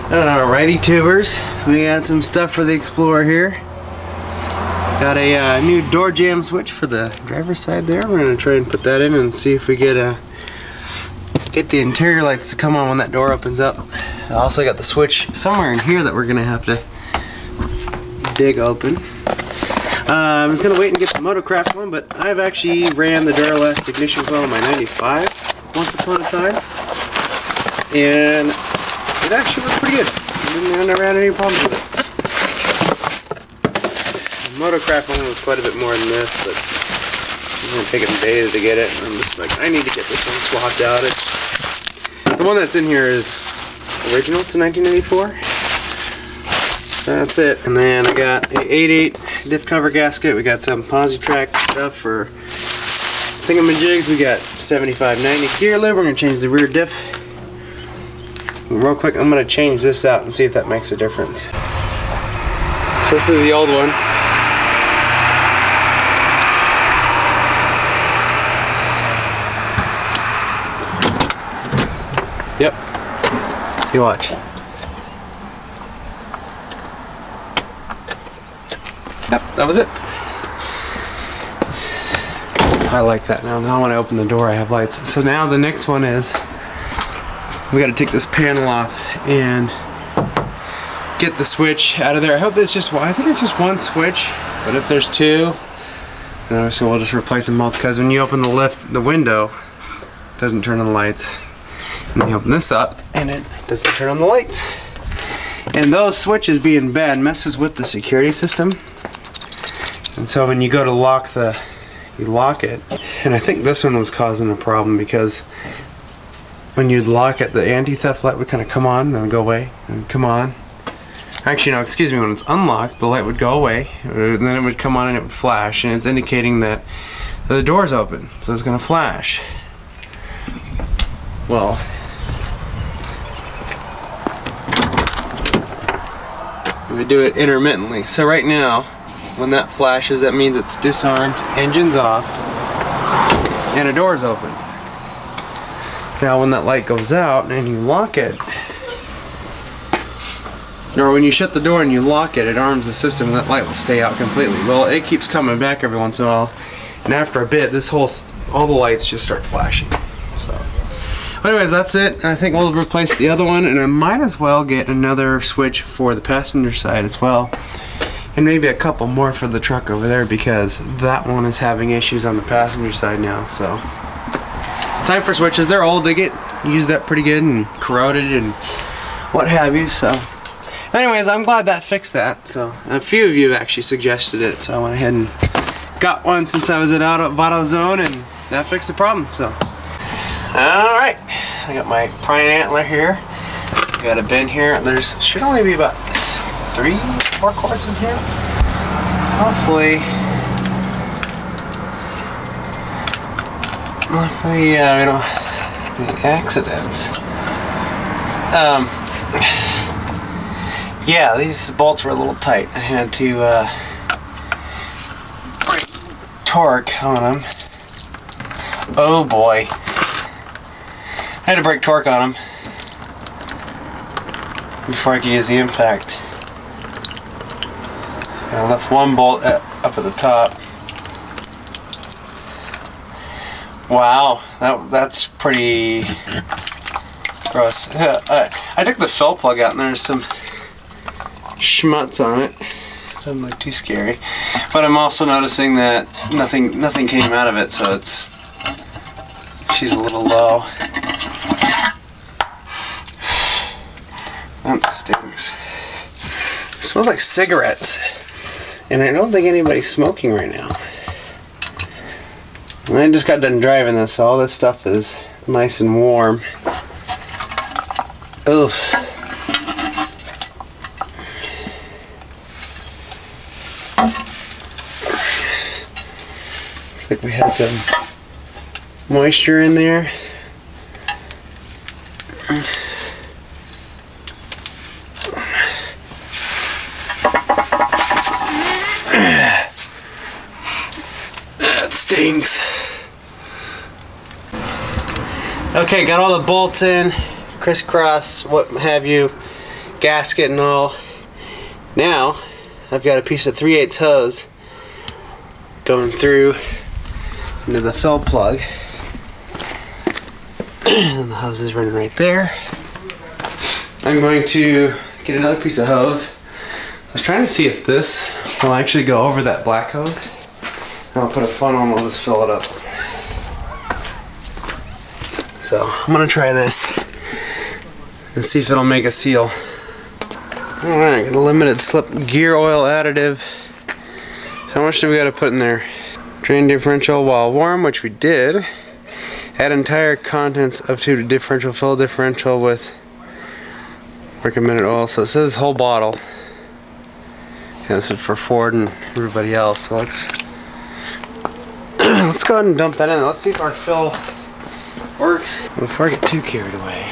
Alrighty tubers, we got some stuff for the Explorer here. Got a new door jamb switch for the driver's side there. We're going to try and put that in and see if we get the interior lights to come on when that door opens up. I also got the switch somewhere in here that we're going to have to dig open. I was going to wait and get the Motocraft one, but I've actually ran the Duralast ignition coil in my 95 once upon a time. And it actually was pretty good. I never had any problems with it. The Motocraft one was quite a bit more than this, but it's going to take them days to get it. And I'm just like, I need to get this one swapped out. The one that's in here is original to 1984. So that's it. And then I got a 8/8 diff cover gasket. We got some Positrack stuff for thingamajigs. We got 75/90 gear lube. We're going to change the rear diff. Real quick, I'm going to change this out and see if that makes a difference. So this is the old one. Yep. See, watch. Yep, that was it. I like that now. Now when I open the door I have lights. So now the next one is we got to take this panel off and get the switch out of there. I hope it's just one. I think it's just one switch, but if there's two, so we'll just replace them both, because when you open the window, it doesn't turn on the lights. And then you open this up and it doesn't turn on the lights. And those switches being bad messes with the security system. And so when you go to lock you lock it. And I think this one was causing a problem, because when you'd lock it, the anti-theft light would kind of come on and then go away and come on. Actually, no, excuse me, when it's unlocked, the light would go away and then it would come on and it would flash, and it's indicating that the door's open, so it's going to flash. Well, we do it intermittently. So right now, when that flashes, that means it's disarmed, engine's off, and a door's open. Now when that light goes out and you lock it, or when you shut the door and you lock it, it arms the system and that light will stay out completely. Well, it keeps coming back every once in a while, and after a bit, all the lights just start flashing. So, anyways, that's it. I think we'll replace the other one, and I might as well get another switch for the passenger side as well, and maybe a couple more for the truck over there, because that one is having issues on the passenger side now. So it's time for switches. They're old, they get used up pretty good and corroded and what have you. So anyways, I'm glad that fixed that. So a few of you actually suggested it, so I went ahead and got one since I was at AutoZone, and that fixed the problem. So alright, I got my prying antler here, got a bin here. There's should only be about 3-4 quarts in here. Hopefully, yeah, we don't have any accidents. Yeah, these bolts were a little tight. I had to break torque on them. Oh boy. I had to break torque on them before I could use the impact. I left one bolt up at the top. Wow, that's pretty gross. I took the fill plug out and there's some schmutz on it. Doesn't look too scary. But I'm also noticing that nothing came out of it, so she's a little low. That stinks. It smells like cigarettes. And I don't think anybody's smoking right now. And I just got done driving this, so all this stuff is nice and warm. Oof. Looks like we had some moisture in there. That stings. Okay, got all the bolts in, crisscross, what have you. gasket and all. Now I've got a piece of 3/8 hose going through into the fill plug, and the hose is running right there. I'm going to get another piece of hose. I was trying to see if this will actually go over that black hose. And I'll put a funnel and we'll just fill it up. So I'm gonna try this and see if it'll make a seal. Alright, got a limited slip gear oil additive. How much do we gotta put in there? Drain differential while warm, which we did. Add entire contents of tube to differential, fill differential with recommended oil. So it says whole bottle. Yeah, this is for Ford and everybody else. So let's go ahead and dump that in. Let's see if our fill works before I get too carried away.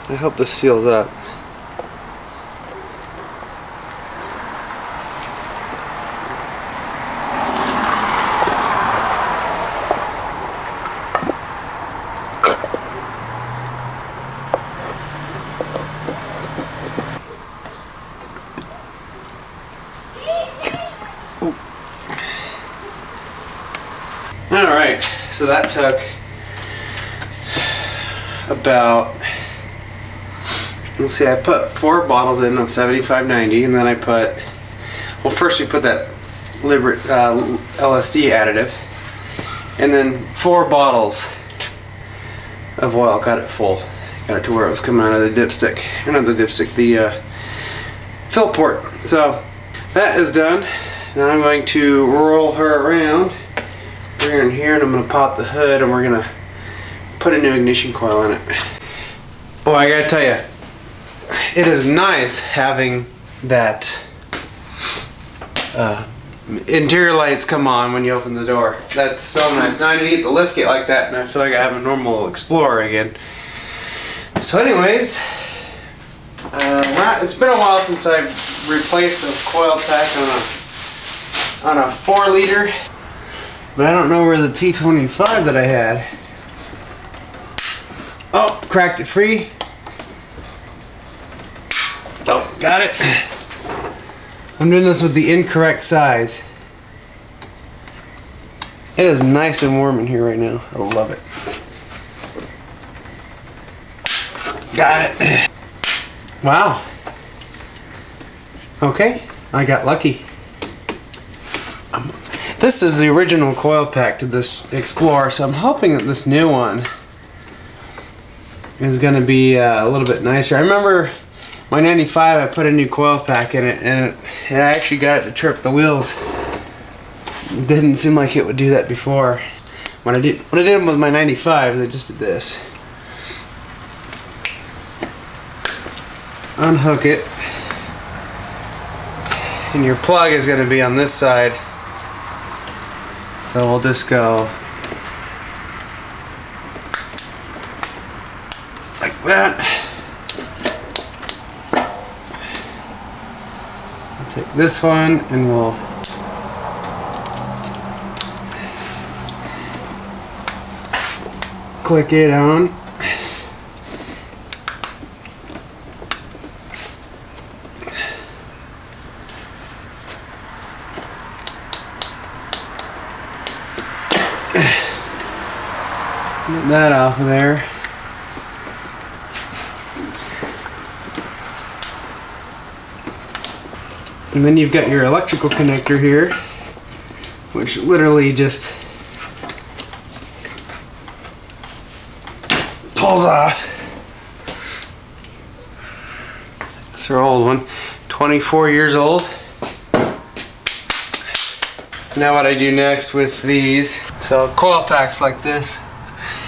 I hope this seals up. Alright, so that took about, let's see, I put 4 bottles in of 75/90, and then I put, well, first we put that LSD additive, and then 4 bottles of oil, got it full. Got it to where it was coming out of the dipstick, or not the dipstick, the fill port. So that is done. Now I'm going to roll her around. We're in here, and I'm going to pop the hood, and we're going to put a new ignition coil in it. Boy, I gotta tell you, it is nice having that interior lights come on when you open the door. That's so nice. Now I need to get the liftgate like that, and I feel like I have a normal Explorer again. So anyways, it's been a while since I've replaced a coil pack on a 4-liter. But I don't know where the T25 that I had. Oh, cracked it free. Oh, got it. I'm doing this with the incorrect size. It is nice and warm in here right now. I love it. Got it. Wow. Okay, I got lucky. This is the original coil pack to this Explorer, so I'm hoping that this new one is going to be a little bit nicer. I remember my 95, I put a new coil pack in it, and it actually got it to trip the wheels. It didn't seem like it would do that before. When I did them with my 95, they just did this. Unhook it, and your plug is going to be on this side. So we'll just go like that. I'll take this one and we'll click it on. Get that off of there. And then you've got your electrical connector here, which literally just pulls off. It's our old one, 24 years old. Now what I do next with these, so coil packs like this,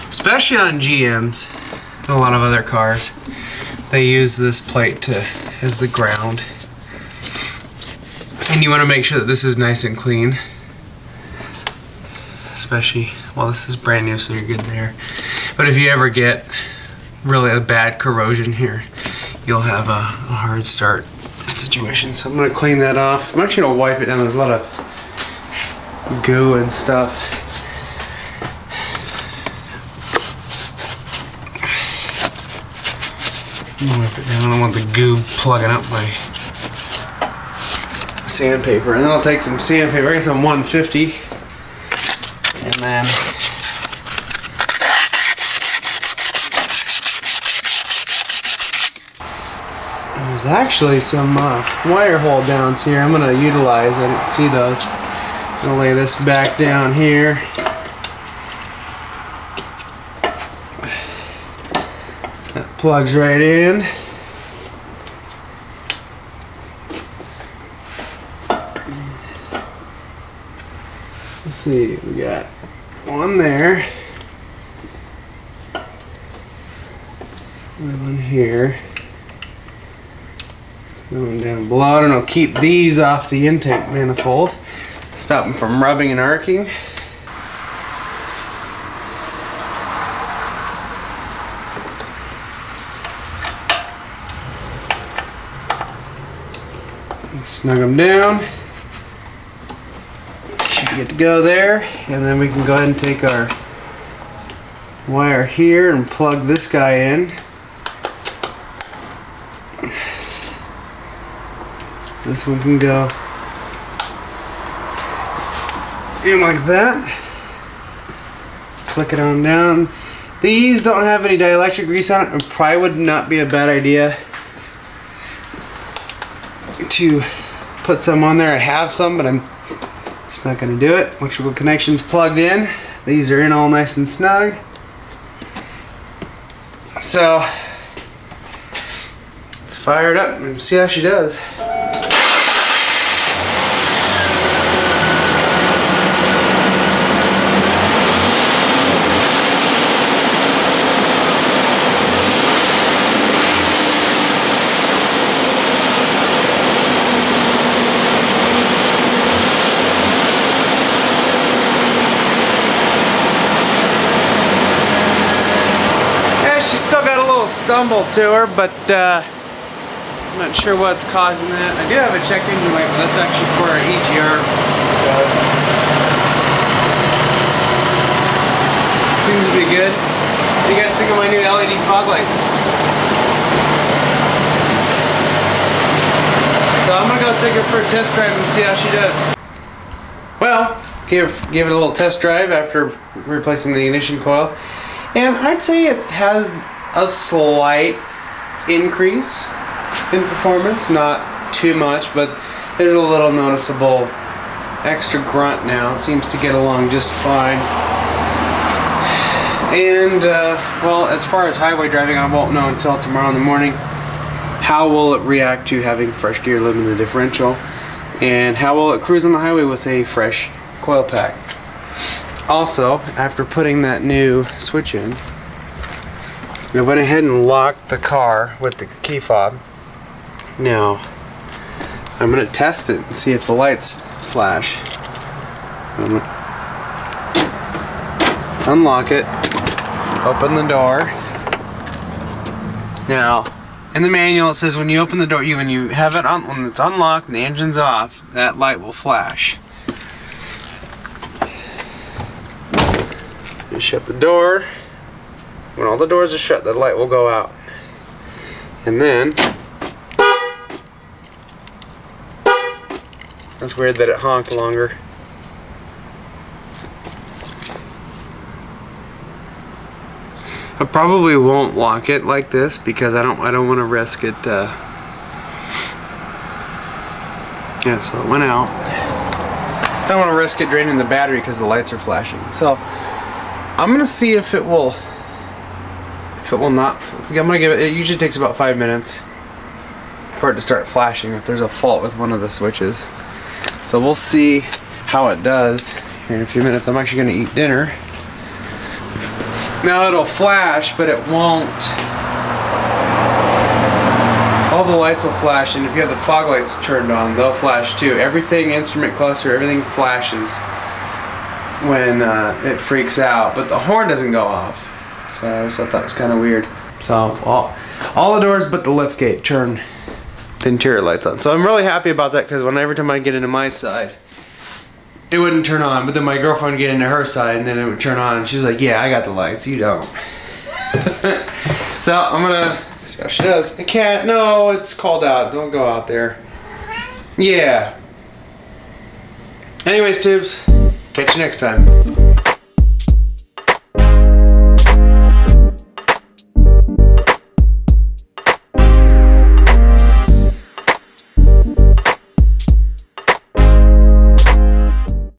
especially on GMs and a lot of other cars, they use this plate as the ground. And you want to make sure that this is nice and clean. Especially, well, this is brand new, so you're good there. But if you ever get really a bad corrosion here, you'll have a hard start situation. So I'm going to clean that off. I'm actually going to wipe it down. There's a lot of goo and stuff. Wipe it down. I don't want the goo plugging up my sandpaper. And then I'll take some sandpaper. I got some 150. And then there's actually some wire hold downs here I'm going to utilize. I didn't see those. I'm going to lay this back down here. That plugs right in. Let's see, we got one there. One here. Going down below, and I'll keep these off the intake manifold. Stop them from rubbing and arcing. Snug them down. Should be good to go there. And then we can go ahead and take our wire here and plug this guy in. This one can go in like that. Click it on down. These don't have any dielectric grease on it. It probably would not be a bad idea to put some on there. I have some, but I'm just not going to do it. Electrical connections plugged in. These are in all nice and snug. So let's fire it up and see how she does. Stumble to her, but I'm not sure what's causing that. I do have a check engine light, but that's actually for our EGR. Seems to be good. What do you guys think of my new LED fog lights? So I'm gonna go take her for a test drive and see how she does. Well, give it a little test drive after replacing the ignition coil, and I'd say it has a slight increase in performance, not too much, but there's a little noticeable extra grunt now. It seems to get along just fine. And well, as far as highway driving, I won't know until tomorrow in the morning. How will it react to having fresh gear lube in the differential, and how will it cruise on the highway with a fresh coil pack? Also, after putting that new switch in, I went ahead and locked the car with the key fob. Now, I'm going to test it and see if the lights flash. I'm going to unlock it, open the door. Now, in the manual it says when you open the door, when you have it on, when it's unlocked and the engine's off, that light will flash. You shut the door. When all the doors are shut, that light will go out. And then, that's weird that it honked longer. I probably won't lock it like this because I don't want to risk it. Yeah, so it went out. I don't want to risk it draining the battery because the lights are flashing. So I'm gonna see if it will. If it will not, I'm gonna give it. It usually takes about 5 minutes for it to start flashing if there's a fault with one of the switches. So we'll see how it does here in a few minutes. I'm actually gonna eat dinner. Now it'll flash, but it won't. All the lights will flash, and if you have the fog lights turned on, they'll flash too. Everything, instrument cluster, everything flashes when it freaks out, but the horn doesn't go off. So I always thought that was kind of weird. So all the doors but the lift gate turn the interior lights on. So I'm really happy about that because every time I get into my side, it wouldn't turn on. But then my girlfriend would get into her side and then it would turn on. And she's like, "Yeah, I got the lights. You don't." So I'm gonna See how she does. A cat, no, it's called out. Don't go out there. Yeah. Anyways, tubes, catch you next time.